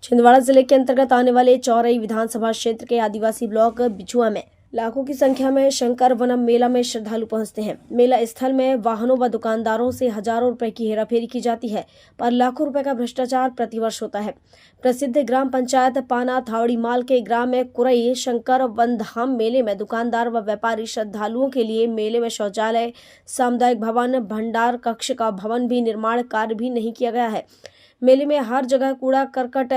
छिंदवाड़ा जिले के अंतर्गत आने वाले चौरई विधानसभा क्षेत्र के आदिवासी ब्लॉक बिछुआ में लाखों की संख्या में शंकर वनम मेला में श्रद्धालु पहुंचते हैं। मेला स्थल में वाहनों व दुकानदारों से हजारों रुपए की हेराफेरी की जाती है, पर लाखों रुपए का भ्रष्टाचार प्रतिवर्ष होता है। प्रसिद्ध ग्राम पंचायत पाना थावड़ी माल के ग्राम में कुरई शंकर वन धाम मेले में दुकानदार व व्यापारी श्रद्धालुओं के लिए मेले में शौचालय, सामुदायिक भवन, भंडार कक्ष का भवन भी निर्माण कार्य भी नहीं किया गया है। मेले में हर जगह कूड़ा करकट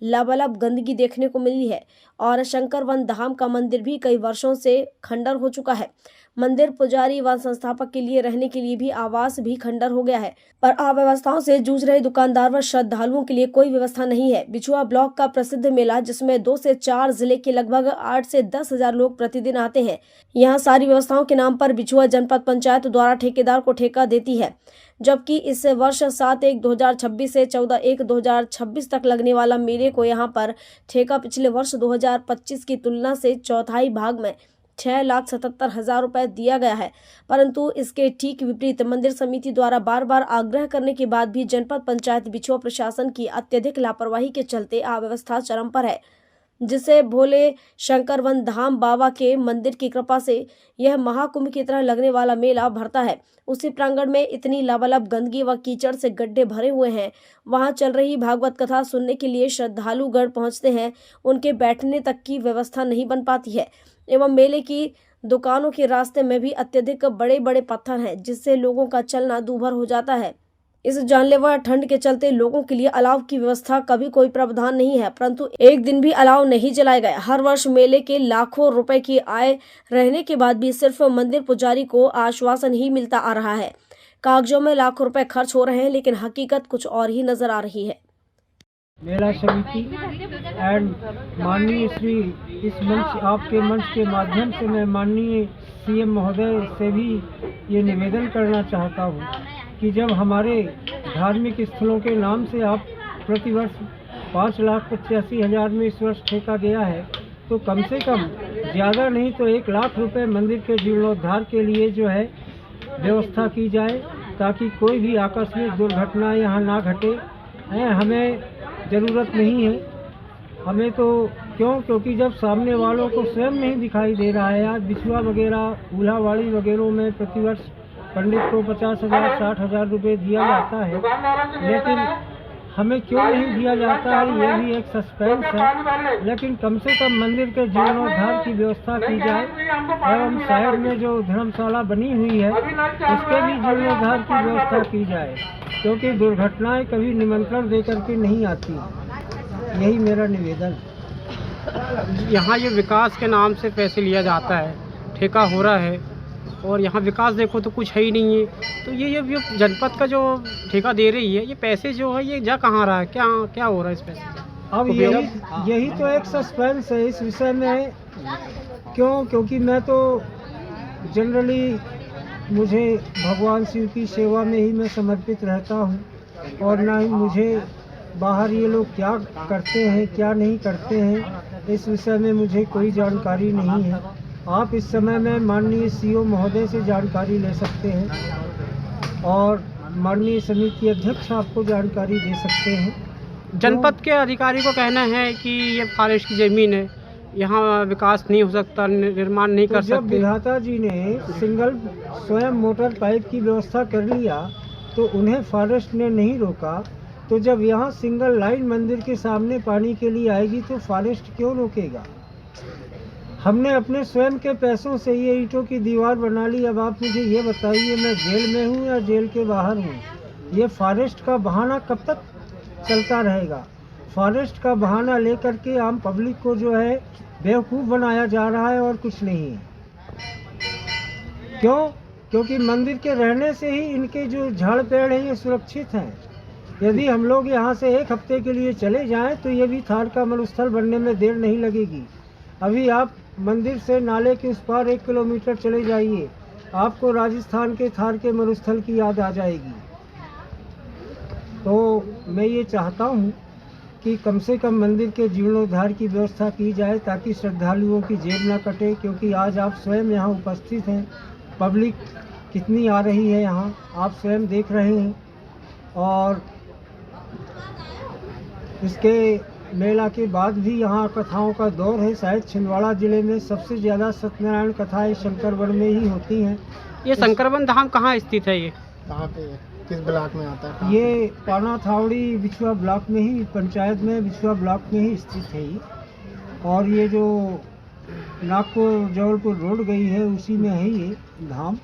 लबालब गंदगी देखने को मिली है और शंकर वन धाम का मंदिर भी कई वर्षों से खंडर हो चुका है। मंदिर पुजारी व संस्थापक के लिए रहने के लिए भी आवास भी खंडर हो गया है, पर अव्यवस्थाओं से जूझ रहे दुकानदार व श्रद्धालुओं के लिए कोई व्यवस्था नहीं है। बिछुआ ब्लॉक का प्रसिद्ध मेला जिसमें 2 से 4 जिले के लगभग 8 से 10 हजार लोग प्रतिदिन आते हैं। यहाँ सारी व्यवस्थाओं के नाम पर बिछुआ जनपद पंचायत द्वारा ठेकेदार को ठेका देती है, जबकि इस वर्ष 7/1/2026 से 14/1/2026 तक लगने वाला मेले को यहां पर ठेका पिछले वर्ष 2025 की तुलना से चौथाई भाग में 6,77,000 रुपए दिया गया है। परंतु इसके ठीक विपरीत मंदिर समिति द्वारा बार बार आग्रह करने के बाद भी जनपद पंचायत बिछुआ प्रशासन की अत्यधिक लापरवाही के चलते अव्यवस्था चरम पर है, जिससे भोले शंकर वन धाम बाबा के मंदिर की कृपा से यह महाकुंभ की तरह लगने वाला मेला भरता है। उसी प्रांगण में इतनी लबालब गंदगी व कीचड़ से गड्ढे भरे हुए हैं। वहां चल रही भागवत कथा सुनने के लिए श्रद्धालुगण पहुंचते हैं, उनके बैठने तक की व्यवस्था नहीं बन पाती है एवं मेले की दुकानों के रास्ते में भी अत्यधिक बड़े बड़े पत्थर हैं, जिससे लोगों का चलना दूभर हो जाता है। इस जानलेवा ठंड के चलते लोगों के लिए अलाव की व्यवस्था कभी कोई प्रावधान नहीं है, परंतु एक दिन भी अलाव नहीं जलाए गए। हर वर्ष मेले के लाखों रुपए की आय रहने के बाद भी सिर्फ मंदिर पुजारी को आश्वासन ही मिलता आ रहा है। कागजों में लाखों रुपए खर्च हो रहे हैं, लेकिन हकीकत कुछ और ही नजर आ रही है। मेला समिति एंड माननीय श्री इस मंच आपके मंच के माध्यम से मैं माननीय सीएम महोदय से भी ये निवेदन करना चाहता हूँ कि जब हमारे धार्मिक स्थलों के नाम से आप प्रतिवर्ष 5,85,000 में इस वर्ष ठेका दिया है, तो कम से कम ज़्यादा नहीं तो 1 लाख रुपए मंदिर के जीर्णोद्धार के लिए जो है व्यवस्था की जाए, ताकि कोई भी आकस्मिक दुर्घटना यहाँ ना घटे। हमें ज़रूरत नहीं है, हमें तो क्योंकि जब सामने वालों को स्वयं नहीं दिखाई दे रहा है। आज बिछुआ वगैरह उल्हावाड़ी वगैरह में प्रतिवर्ष पंडित को 50,000 60,000 रुपये दिया जाता है, लेकिन हमें क्यों नहीं दिया जाता है ये भी एक सस्पेंस है। लेकिन कम से कम मंदिर के जीर्णोद्धार की व्यवस्था की जाए एवं शहर में जो धर्मशाला बनी हुई है उसके भी जीर्णोद्धार की व्यवस्था की जाए, क्योंकि दुर्घटनाएं कभी निमंत्रण देकर के नहीं आती। यही मेरा निवेदन है। यहाँ ये विकास के नाम से पैसे लिया जाता है, ठेका हो रहा है और यहाँ विकास देखो तो कुछ है ही नहीं है। तो ये जनपद का जो ठेका दे रही है, ये पैसे जो है ये जा कहाँ रहा है, क्या हो रहा है इस पैसे? अब यही तो एक सस्पेंस है इस विषय में। क्योंकि मैं तो जनरली मुझे भगवान शिव की सेवा में ही मैं समर्पित रहता हूँ, और ना ही मुझे बाहर ये लोग क्या करते हैं क्या नहीं करते हैं इस विषय में मुझे कोई जानकारी नहीं है। आप इस समय में माननीय सीओ महोदय से जानकारी ले सकते हैं और माननीय समिति अध्यक्ष आपको जानकारी दे सकते हैं। जनपद के अधिकारी को कहना है कि ये फॉरेस्ट की ज़मीन है, यहाँ विकास नहीं हो सकता, निर्माण नहीं कर सकते। जब विधाता जी ने सिंगल स्वयं मोटर पाइप की व्यवस्था कर लिया तो उन्हें फॉरेस्ट ने नहीं रोका, तो जब यहाँ सिंगल लाइन मंदिर के सामने पानी के लिए आएगी तो फॉरेस्ट क्यों रोकेगा? हमने अपने स्वयं के पैसों से ये ईंटों की दीवार बना ली। अब आप मुझे ये बताइए, मैं जेल में हूँ या जेल के बाहर हूँ? ये फॉरेस्ट का बहाना कब तक चलता रहेगा? फॉरेस्ट का बहाना लेकर के आम पब्लिक को जो है बेवकूफ़ बनाया जा रहा है और कुछ नहीं है। क्योंकि मंदिर के रहने से ही इनके जो झाड़ पेड़ हैं ये सुरक्षित हैं। यदि हम लोग यहाँ से 1 हफ्ते के लिए चले जाएं तो ये भी थार का मरुस्थल बनने में देर नहीं लगेगी। अभी आप मंदिर से नाले के उस पार 1 किलोमीटर चले जाइए, आपको राजस्थान के थार के मरुस्थल की याद आ जाएगी। तो मैं ये चाहता हूँ कि कम से कम मंदिर के जीर्णोद्धार की व्यवस्था की जाए, ताकि श्रद्धालुओं की जेब ना कटे। क्योंकि आज आप स्वयं यहाँ उपस्थित हैं, पब्लिक कितनी आ रही है यहाँ आप स्वयं देख रहे हैं, और इसके मेला के बाद भी यहाँ कथाओं का दौर है। शायद छिंदवाड़ा जिले में सबसे ज़्यादा सत्यनारायण कथाएं शंकरवन में ही होती हैं। ये शंकरवन धाम कहाँ स्थित है? ये कहाँ पे किस ब्लॉक में आता है? ये पाना थावड़ी बिछुआ ब्लॉक में ही, पंचायत में बिछुआ ब्लॉक में ही स्थित है ये। और ये जो नागपुर जबलपुर रोड गई है उसी में है ये धाम।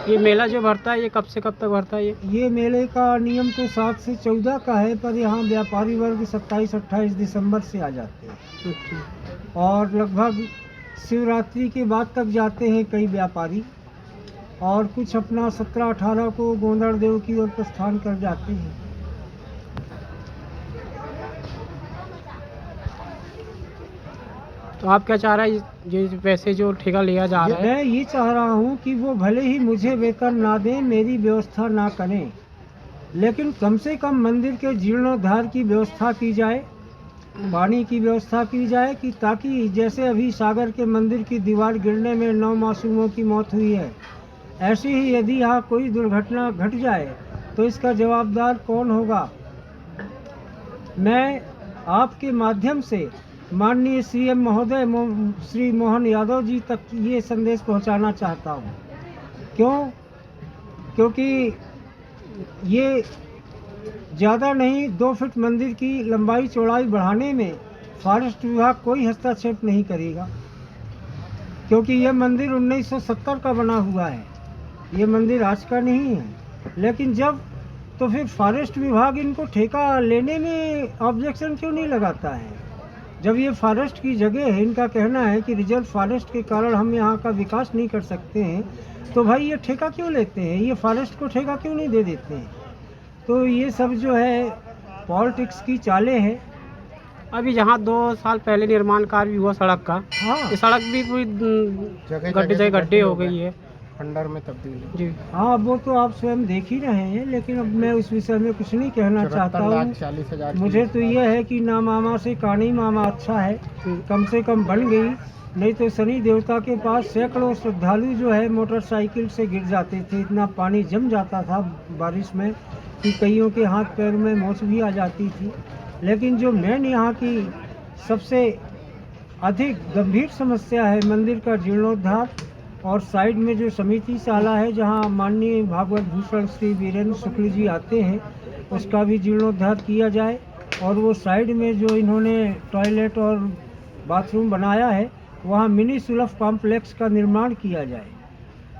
ये मेला जो भरता है ये कब से कब तक भरता है? ये मेले का नियम तो 7 से 14 का है, पर यहाँ व्यापारी वर्ग 27-28 दिसंबर से आ जाते हैं और लगभग शिवरात्रि के बाद तक जाते हैं कई व्यापारी, और कुछ अपना 17-18 को गोंदड़ देव की ओर प्रस्थान कर जाते हैं। तो आप क्या चाह रहे हैं? ये पैसे जो ठेका लिया जा रहा है, मैं ये चाह रहा हूँ कि वो भले ही मुझे वेतन ना दें, मेरी व्यवस्था ना करें, लेकिन कम से कम मंदिर के जीर्णोद्धार की व्यवस्था की जाए, पानी की व्यवस्था की जाए, कि ताकि जैसे अभी सागर के मंदिर की दीवार गिरने में 9 मासूमों की मौत हुई है, ऐसे ही यदि यहाँ कोई दुर्घटना घट जाए तो इसका जवाबदार कौन होगा। मैं आपके माध्यम से माननीय सीएम महोदय श्री मोहन यादव जी तक ये संदेश पहुंचाना चाहता हूं। क्योंकि ये ज़्यादा नहीं, 2 फीट मंदिर की लंबाई चौड़ाई बढ़ाने में फॉरेस्ट विभाग कोई हस्तक्षेप नहीं करेगा, क्योंकि यह मंदिर 1970 का बना हुआ है, ये मंदिर आज का नहीं है। लेकिन जब तो फिर फॉरेस्ट विभाग इनको ठेका लेने में ऑब्जेक्शन क्यों नहीं लगाता है? जब ये फॉरेस्ट की जगह है, इनका कहना है कि रिजर्व फॉरेस्ट के कारण हम यहाँ का विकास नहीं कर सकते हैं, तो भाई ये ठेका क्यों लेते हैं? ये फॉरेस्ट को ठेका क्यों नहीं दे देते हैं? तो ये सब जो है पॉलिटिक्स की चालें हैं। अभी जहाँ 2 साल पहले निर्माण कार्य भी हुआ सड़क का, हाँ ये सड़क भी पूरी गड्ढे हो गई है, खंडर में तब्दील जी। हाँ, वो तो आप स्वयं देख ही रहे हैं, लेकिन अब मैं उस विषय में कुछ नहीं कहना चाहता हूँ। 40,000 मुझे तो यह है कि ना मामा से कानी मामा अच्छा है, कम से कम बन गई, नहीं तो शनि देवता के पास सैकड़ों श्रद्धालु जो है मोटरसाइकिल से गिर जाते थे। इतना पानी जम जाता था बारिश में कि कईयों के हाथ पैर में मोच भी आ जाती थी। लेकिन जो मेन यहाँ की सबसे अधिक गंभीर समस्या है मंदिर का जीर्णोद्धार, और साइड में जो समिति शाला है जहाँ माननीय भागवत भूषण श्री वीरेंद्र शुक्ल जी आते हैं, उसका भी जीर्णोद्धार किया जाए। और वो साइड में जो इन्होंने टॉयलेट और बाथरूम बनाया है, वहाँ मिनी सुलभ कॉम्प्लेक्स का निर्माण किया जाए,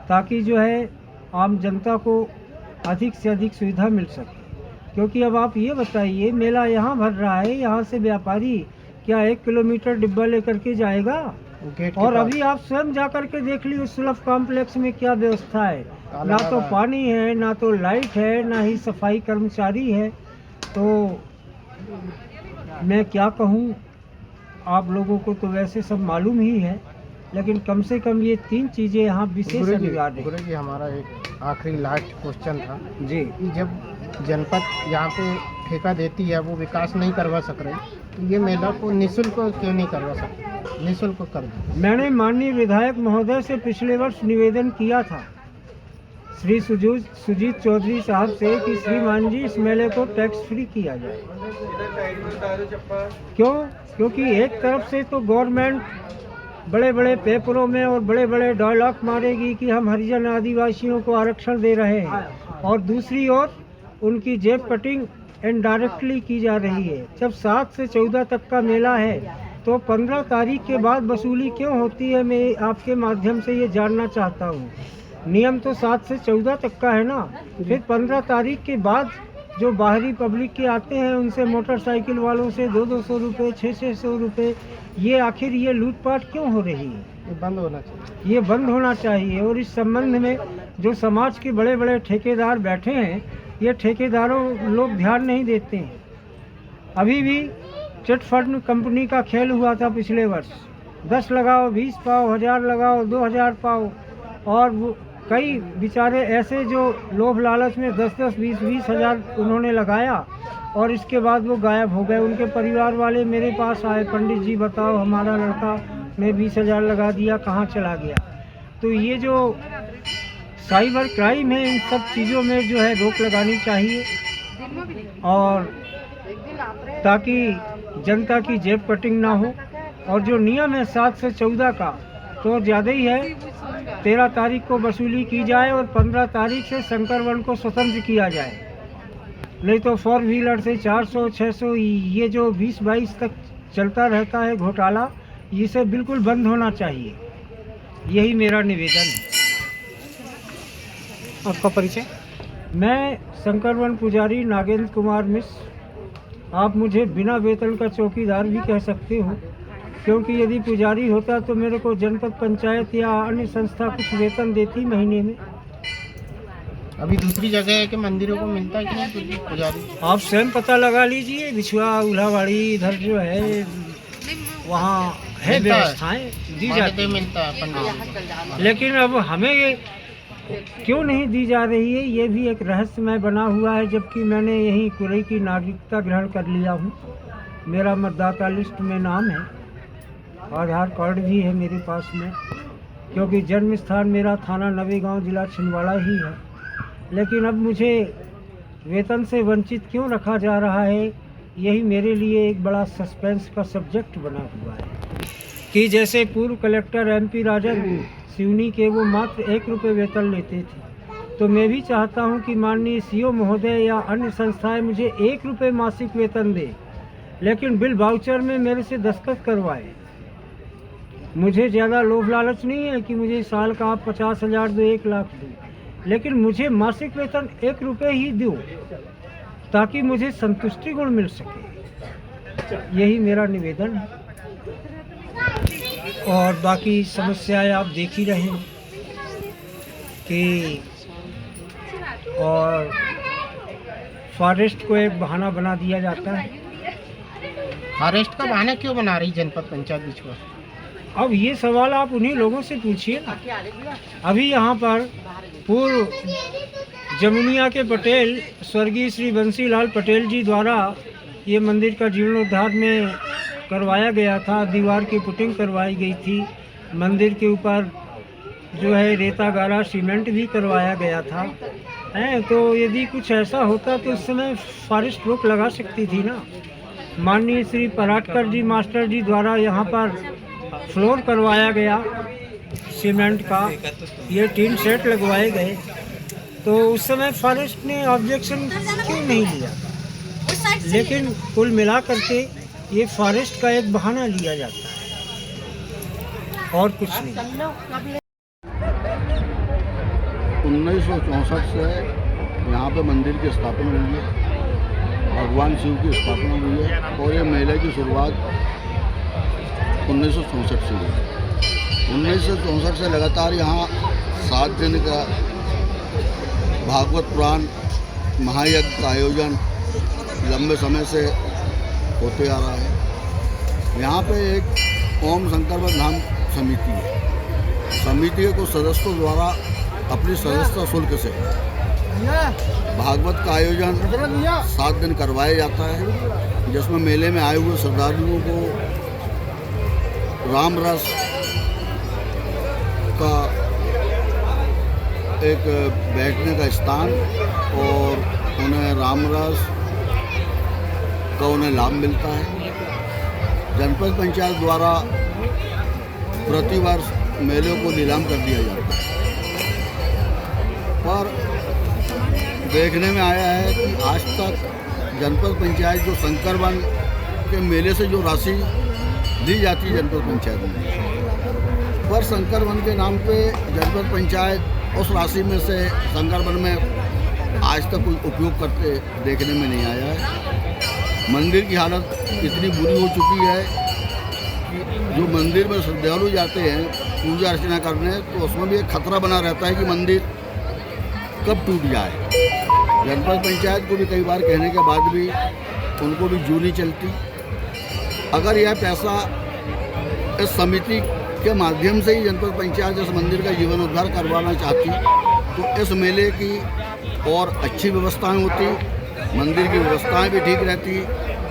ताकि जो है आम जनता को अधिक से अधिक सुविधा मिल सके। क्योंकि अब आप ये बताइए, मेला यहाँ भर रहा है, यहाँ से व्यापारी क्या 1 किलोमीटर डिब्बा लेकर के जाएगा? और अभी आप स्वयं जा कर के देख लीजिए सुलभ कॉम्प्लेक्स में क्या व्यवस्था है। ना तो पानी है, ना तो लाइट है, ना ही सफाई कर्मचारी है। तो मैं क्या कहूँ, आप लोगों को तो वैसे सब मालूम ही है, लेकिन कम से कम ये 3 चीज़ें यहाँ विशेष अनिवार्य है। गुरु जी, हमारा एक आखिरी लास्ट क्वेश्चन था जी, कि जब जनपद यहाँ पे ठेका देती है, वो विकास नहीं करवा सक रही, तो ये मेला को निःशुल्क क्यों नहीं करवा सकते? निःशुल्क कर दो। मैंने माननीय विधायक महोदय से पिछले वर्ष निवेदन किया था श्री सुजीत चौधरी साहब से कि श्रीमान जी इस मेले को टैक्स फ्री किया जाए। क्योंकि एक तरफ से तो गवर्नमेंट बड़े बड़े पेपरों में और बड़े बड़े डायलॉग मारेगी कि हम हरिजन आदिवासियों को आरक्षण दे रहे हैं, और दूसरी ओर उनकी जेब कटिंग इनडायरेक्टली की जा रही है। जब 7 से 14 तक का मेला है तो 15 तारीख के बाद वसूली क्यों होती है? मैं आपके माध्यम से ये जानना चाहता हूँ। नियम तो 7 से 14 तक का है ना, फिर 15 तारीख के बाद जो बाहरी पब्लिक के आते हैं उनसे मोटरसाइकिल वालों से 200-200 रुपये, 600-600 रुपये, ये आखिर ये लूटपाट क्यों हो रही है? ये बंद होना चाहिए। ये बंद होना चाहिए। और इस संबंध में जो समाज के बड़े बड़े ठेकेदार बैठे हैं, ये ठेकेदारों लोग ध्यान नहीं देते हैं। अभी भी चिट फंड कंपनी का खेल हुआ था पिछले वर्ष, 10 लगाओ 20 पाओ, 1000 लगाओ 2000 पाओ, और वो कई बेचारे ऐसे जो लोभ लालच में 10-10, 20-20 हज़ार उन्होंने लगाया और इसके बाद वो गायब हो गए। उनके परिवार वाले मेरे पास आए, पंडित जी बताओ हमारा लड़का ने 20,000 लगा दिया, कहाँ चला गया? तो ये जो साइबर क्राइम है, इन सब चीज़ों में जो है रोक लगानी चाहिए, और ताकि जनता की जेब कटिंग ना हो। और जो नियम है 7 से 14 का तो ज़्यादा ही है। 13 तारीख को वसूली की जाए और 15 तारीख से शंकरवन को स्वतंत्र किया जाए। नहीं तो 4 व्हीलर से 400 600 ये जो 20-22 तक चलता रहता है घोटाला, इसे बिल्कुल बंद होना चाहिए। यही मेरा निवेदन है। आपका परिचय? मैं शंकरवन पुजारी नागेंद्र कुमार मिश्र। आप मुझे बिना वेतन का चौकीदार भी कह सकते हो, क्योंकि यदि पुजारी होता तो मेरे को जनपद पंचायत या अन्य संस्था कुछ वेतन देती महीने में। अभी दूसरी जगह है कि मंदिरों को मिलता है कि नहीं पुजारी? आप स्वयं पता लगा लीजिए। बिछुआ उल्हावाड़ी इधर जो है वहाँ है मिलता है। व्यवस्थाएं दी जाती हैं। मिलता है पंडित। लेकिन अब हमें ये क्यों नहीं दी जा रही है, ये भी एक रहस्यमय बना हुआ है। जबकि मैंने यहीं कुरई की नागरिकता ग्रहण कर लिया हूँ। मेरा मतदाता लिस्ट में नाम है, आधार कार्ड भी है मेरे पास में, क्योंकि जन्म स्थान मेरा थाना नवेगांव जिला छिंदवाड़ा ही है। लेकिन अब मुझे वेतन से वंचित क्यों रखा जा रहा है, यही मेरे लिए एक बड़ा सस्पेंस का सब्जेक्ट बना हुआ है। कि जैसे पूर्व कलेक्टर MP राजन सिवनी के वो मात्र 1 रुपये वेतन लेते थे, तो मैं भी चाहता हूं कि माननीय CO महोदय या अन्य संस्थाएं मुझे 1 रुपये मासिक वेतन दे, लेकिन बिल वाउचर में मेरे से दस्तखत करवाए। मुझे ज़्यादा लोभ लालच नहीं है कि मुझे साल का आप 50,000 दो 1 लाख दो, लेकिन मुझे मासिक वेतन 1 रुपये ही दो, ताकि मुझे संतुष्टि गुण मिल सके। यही मेरा निवेदन है। और बाकी समस्याएं आप देख ही रहे हैं कि और फॉरेस्ट को एक बहाना बना दिया जाता है। फॉरेस्ट का बहाना क्यों बना रही जनपद पंचायत बिछुआ? अब ये सवाल आप उन्हीं लोगों से पूछिए ना। अभी यहाँ पर पूर्व जमुनिया के पटेल स्वर्गीय श्री बंसीलाल पटेल जी द्वारा ये मंदिर का जीर्णोद्धार में करवाया गया था। दीवार की पुटिंग करवाई गई थी। मंदिर के ऊपर जो है रेता गारा सीमेंट भी करवाया गया था। तो यदि कुछ ऐसा होता तो उस समय फॉरेस्ट रोक लगा सकती थी ना। माननीय श्री पराटकर जी मास्टर जी द्वारा यहाँ पर फ्लोर करवाया गया सीमेंट का, ये टीन सेट लगवाए गए, तो उस समय फॉरेस्ट ने ऑब्जेक्शन क्यों नहीं लिया। लेकिन कुल मिला करके ये फॉरेस्ट का एक बहाना लिया जाता है और कुछ नहीं। 1964 से यहाँ पे मंदिर की स्थापना हुई है, भगवान शिव की स्थापना हुई है और ये मेले की शुरुआत 1964 से हुई। 1964 से लगातार यहाँ 7 दिन का भागवत पुराण महायज्ञ का आयोजन लंबे समय से होते आ रहा है। यहाँ पे एक ओम शंकरवन धाम समिति है। समिति को सदस्यों द्वारा अपनी सदस्यता शुल्क से भागवत का आयोजन 7 दिन करवाया जाता है, जिसमें मेले में आए हुए श्रद्धालुओं को राम रस का एक बैठने का स्थान और उन्हें राम रस का उन्हें लाभ मिलता है। जनपद पंचायत द्वारा प्रतिवर्ष मेले को नीलाम कर दिया जाता है, पर देखने में आया है कि आज तक जनपद पंचायत जो शंकरवन के मेले से जो राशि दी जाती है जनपद पंचायत में, पर शंकरवन के नाम पे जनपद पंचायत उस राशि में से शंकरवन में आज तक कोई उपयोग करते देखने में नहीं आया है। मंदिर की हालत इतनी बुरी हो चुकी है कि जो मंदिर में श्रद्धालु जाते हैं पूजा अर्चना करने, तो उसमें भी एक खतरा बना रहता है कि मंदिर कब टूट जाए। जनपद पंचायत को भी कई बार कहने के बाद भी उनको भी जू नहीं चलती। अगर यह पैसा इस समिति के माध्यम से ही जनपद पंचायत इस मंदिर का जीर्णोद्धार करवाना चाहती, तो इस मेले की और अच्छी व्यवस्थाएं होती, मंदिर की व्यवस्थाएं भी ठीक रहती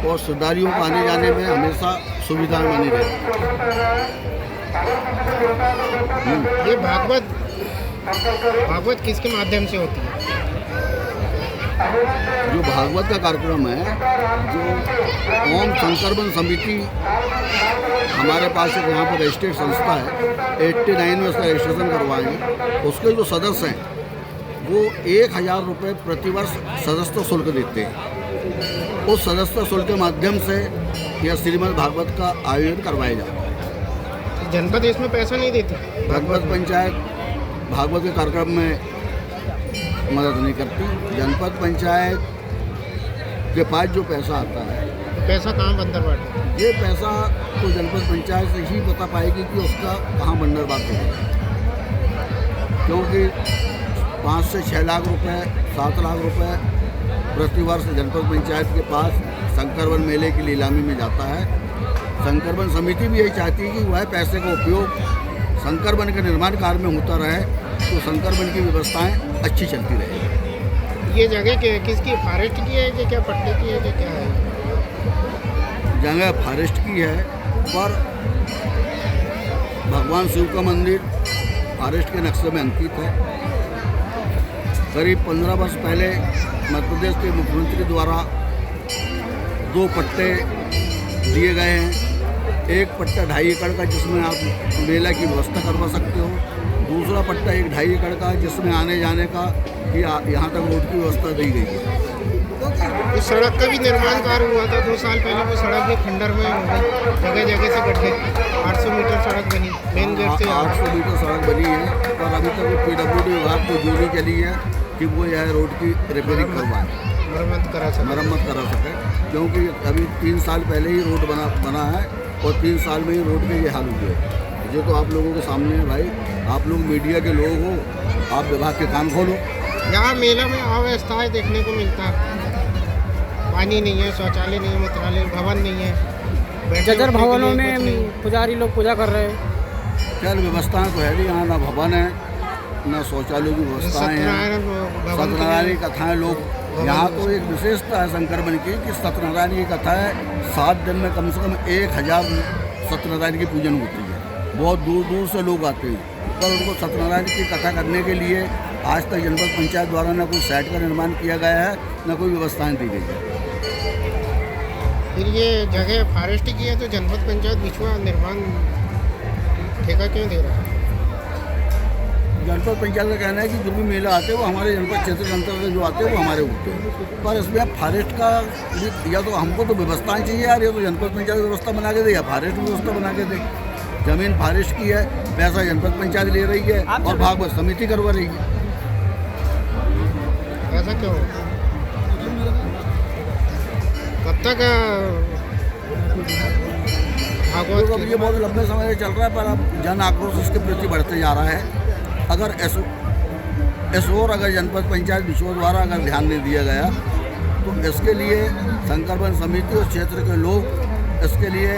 और श्रद्धालुओं को आने जाने में हमेशा सुविधाएं बनी रहती। ये भागवत किसके माध्यम से होती है? जो भागवत का कार्यक्रम है, जो ओम संकरवन समिति हमारे पास एक यहाँ पर रजिस्टर्ड संस्था है, 89 में उसका रजिस्ट्रेशन करवाएंगे। उसके जो सदस्य हैं वो 1000 रुपये प्रतिवर्ष सदस्यता शुल्क देते हैं। उस सदस्यता शुल्क के माध्यम से यह श्रीमद् भागवत का आयोजन करवाया जाता है। जनपद इसमें पैसा नहीं देती? जनपद पंचायत भागवत के कार्यक्रम में मदद नहीं करती। जनपद पंचायत के पास जो पैसा आता है, पैसा कहाँ बंदर बांटे? ये पैसा तो जनपद पंचायत से ही बता पाएगी कि उसका कहाँ बंदर बात होगा, क्योंकि 5 से 6 लाख रुपए, 7 लाख रुपए प्रतिवर्ष जनपद पंचायत के पास संकरवन मेले की नीलामी में जाता है। संकरवन समिति भी यही चाहती है कि वह पैसे का उपयोग संकरवन के निर्माण कार्य में होता रहे, तो संकरवन की व्यवस्थाएं अच्छी चलती रहे। ये जगह किसकी, फॉरेस्ट की है कि क्या, पट्टे की है कि क्या है? जगह फॉरेस्ट की है, पर भगवान शिव का मंदिर फॉरेस्ट के नक्शे में अंकित है। करीब 15 वर्ष पहले मध्य प्रदेश के मुख्यमंत्री द्वारा 2 पट्टे दिए गए हैं। एक पट्टा 2.5 एकड़ का, जिसमें आप मेला की व्यवस्था करवा सकते हो। दूसरा पट्टा 1-2.5 एकड़ का, जिसमें आने जाने का यहाँ तक रोड की व्यवस्था दी गई है। इस सड़क का भी निर्माण कार्य हुआ था 2 साल पहले। वो सड़क भी खंडर में हो गई, जगह जगह से गड्ढे। 800 मीटर सड़क बनी, मेन गेट से 800 मीटर सड़क बनी है, पर अभी तक वो PWD विभाग को जो भी चली है कि वो यह रोड की रिपेयरिंग करवाए, मरम्मत करा सके, क्योंकि अभी 3 साल पहले ही रोड बना है और 3 साल में ही रोड के ये हाल हुए। ये तो आप लोगों के सामने है भाई, आप लोग मीडिया के लोग हो, आप विभाग के काम खोलो। यहाँ मेला में अव्यवस्थाएं देखने को मिलता है। पानी नहीं है, शौचालय नहीं है, मंत्रालय भवन नहीं है। जजर भवनों में पुजारी लोग पूजा कर रहे हैं। चल व्यवस्थाएँ तो है नहीं यहाँ, ना भवन है ना शौचालय की व्यवस्थाएँ हैं। सत्यनारायण की कथाएँ लोग यहाँ, तो एक विशेषता है संकरवन की कि सत्यनारायण की कथा है। 7 दिन में कम से कम 1000 सत्यनारायण की पूजन होती है। बहुत दूर दूर से लोग आते हैं, पर उनको सत्यनारायण की कथा करने के लिए आज तक जनपद पंचायत द्वारा न कोई साइट का निर्माण किया गया है, न कोई व्यवस्थाएं दी गई है। फिर ये जगह फॉरेस्ट की है, तो जनपद पंचायत बिछुआ निर्माण ठेका क्यों दे रहा है? जनपद पंचायत का कहना है कि जो भी मेला आते हैं वो हमारे जनपद क्षेत्र के अंतर्गत जो आते हैं वो हमारे होते हैं, पर इसमें अब फॉरेस्ट का या तो हमको तो व्यवस्थाएं चाहिए यार, या तो जनपद पंचायत व्यवस्था बना के दे या फॉरेस्ट व्यवस्था बना के दे। जमीन फॉरेस्ट की है, पैसा जनपद पंचायत ले रही है और भागवत समिति करवा रही है। ऐसा क्यों? कब तक भागवत? अब ये बहुत लंबे समय से चल रहा है, पर अब जन आक्रोश इसके प्रति बढ़ते जा रहा है। अगर और अगर जनपद पंचायत बिछुआ द्वारा अगर ध्यान नहीं दिया गया, तो इसके लिए संकरवन समिति और क्षेत्र के लोग इसके लिए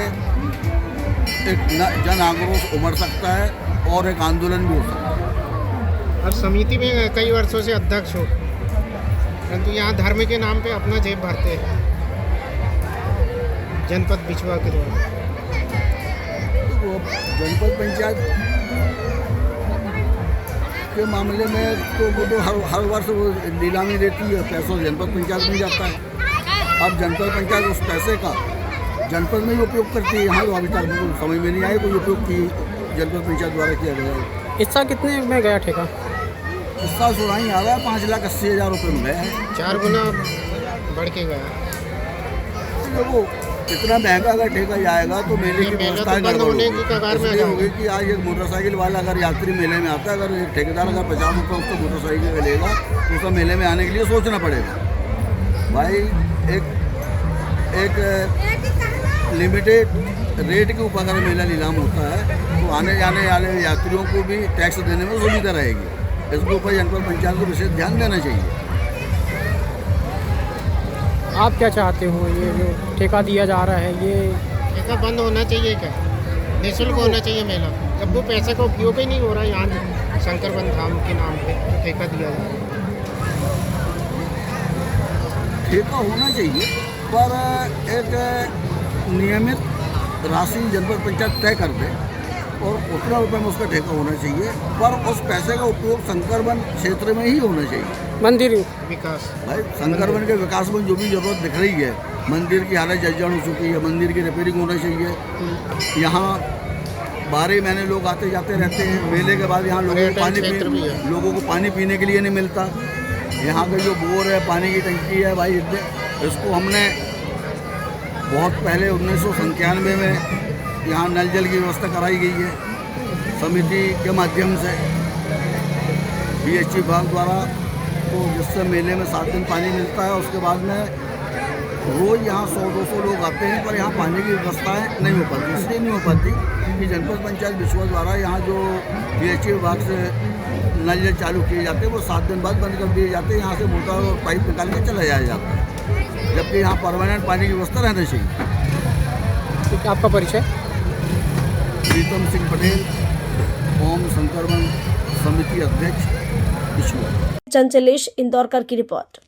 एक जन आक्रोश उमड़ सकता है और एक आंदोलन भी हो सकता है। अब समिति में कई वर्षों से अध्यक्ष हो, परंतु यहाँ धर्म के नाम पे अपना जेब भरते हैं जनपद बिछुआ के द्वारा। तो जनपद पंचायत के मामले में तो वो तो हर वर्ष वो नीलामी देती है, पैसा जनपद पंचायत में जाता है। अब जनपद पंचायत उस पैसे का जनपद में ही उपयोग करती है। यहाँ तो अभी तक समझ में नहीं आया कोई उपयोग की जनपद पंचायत द्वारा किया गया है। इस साल कितने में गया ठेका? इस साल सुनाई आ रहा है 5,80,000 रुपये में गया है। 4 गुना बढ़ के गया। तो वो इतना महंगा अगर ठेका जाएगा तो मेले की व्यवस्था इसलिए होगी कि आज एक मोटरसाइकिल वाला अगर यात्री मेले में आता है, अगर एक ठेकेदार अगर 50 रुपये उसको मोटरसाइकिल का लेगा तो उसका मेले में आने के लिए सोचना पड़ेगा। भाई एक लिमिटेड रेट के ऊपर अगर मेला नीलाम होता है तो आने जाने वाले यात्रियों को भी टैक्स देने में सुविधा रहेगी। इसके ऊपर जनपद पंचायत को विशेष ध्यान देना चाहिए। आप क्या चाहते हो? ये जो ठेका दिया जा रहा है, ये ठेका बंद होना चाहिए क्या? निःशुल्क होना चाहिए मेला। जब वो पैसे का उपयोग ही नहीं हो रहा है यहाँ संकरवन धाम के नाम पे, तो ठेका दिया जा रहा है। ठेका होना चाहिए, पर एक नियमित राशि जनपद पंचायत तय कर दे और उतना रुपये में उसका ठेका होना चाहिए, पर उस पैसे का उपयोग शंकरवन क्षेत्र में ही होना चाहिए। मंदिर विकास भाई शंकरवन के विकास में जो भी जरूरत दिख रही है, मंदिर की हालत जर्जर हो चुकी है, मंदिर की रिपेयरिंग होना चाहिए। यहाँ 12 महीने लोग आते जाते रहते हैं, मेले के बाद यहाँ लोगों को पानी पीने के लिए नहीं मिलता। यहाँ का जो बोर है, पानी की टंकी है भाई, इसको हमने बहुत पहले 1997 में यहाँ नल जल की व्यवस्था कराई गई है समिति के माध्यम से BHE विभाग द्वारा, तो जिससे मेले में 7 दिन पानी मिलता है। उसके बाद में रोज़ यहाँ 100-200 लोग आते हैं, पर यहाँ पानी की व्यवस्थाएं नहीं हो पाती। इसलिए नहीं हो पाती कि जनपद पंचायत बिछुआ द्वारा यहाँ जो BHE विभाग से नल जल चालू किए जाते हैं वो 7 दिन बाद बंद कर दिए जाते हैं। यहाँ से मोटर और पाइप निकाल के चला जाया जाता है, जबकि यहाँ परमानेंट पानी की व्यवस्था रहना चाहिए। तो आपका परिचय? प्रीतम सिंह पटेल, ओम शंकरवन समिति अध्यक्ष बिछुआ। चंचलेश इंदौरकर की रिपोर्ट।